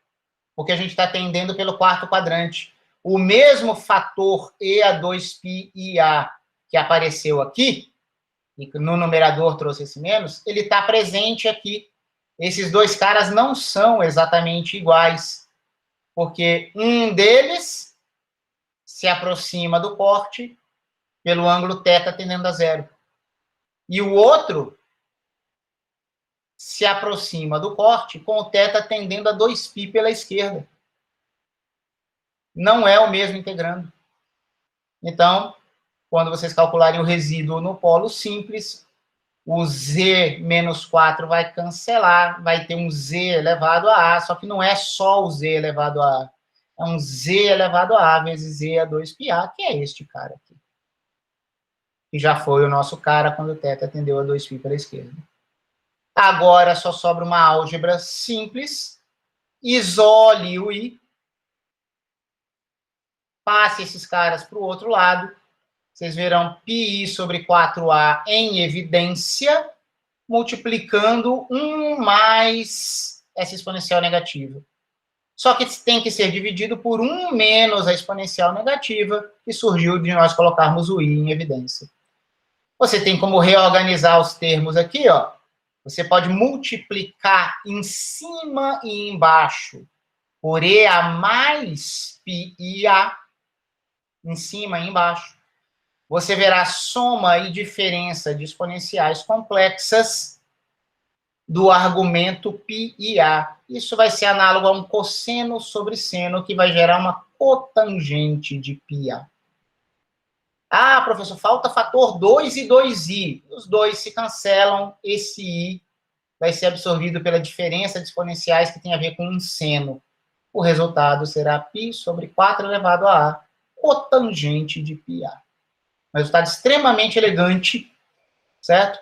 Porque a gente está tendendo pelo quarto quadrante. O mesmo fator EA2π que apareceu aqui, e no numerador trouxe esse menos, ele está presente aqui. Esses dois caras não são exatamente iguais, porque um deles se aproxima do corte pelo ângulo θ tendendo a zero. E o outro se aproxima do corte com o θ tendendo a 2π pela esquerda. Não é o mesmo integrando. Então, quando vocês calcularem o resíduo no polo simples, o z menos 4 vai cancelar, vai ter um z elevado a A, só que não é só o z elevado a A, é um z elevado a A vezes z a 2πa, que é este cara aqui. Que já foi o nosso cara quando o θ tendeu a 2π pela esquerda. Agora só sobra uma álgebra simples, isole o i, passe esses caras para o outro lado, vocês verão πi sobre 4a em evidência, multiplicando 1 mais essa exponencial negativa. Só que tem que ser dividido por 1 menos a exponencial negativa, que surgiu de nós colocarmos o i em evidência. Você tem como reorganizar os termos aqui, ó. Você pode multiplicar em cima e embaixo por EA mais πIA, em cima e embaixo. Você verá soma e diferença de exponenciais complexas do argumento πIA. Isso vai ser análogo a um cosseno sobre seno, que vai gerar uma cotangente de πA. Ah, professor, falta fator 2 e 2i. Os dois se cancelam, esse i vai ser absorvido pela diferença de exponenciais que tem a ver com um seno. O resultado será π sobre 4 elevado a A, cotangente de πA. Um resultado extremamente elegante, certo?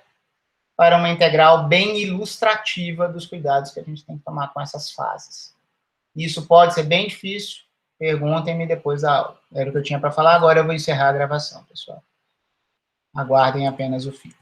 Para uma integral bem ilustrativa dos cuidados que a gente tem que tomar com essas fases. Isso pode ser bem difícil, perguntem-me depois da aula. Era o que eu tinha para falar, agora eu vou encerrar a gravação, pessoal. Aguardem apenas o fim.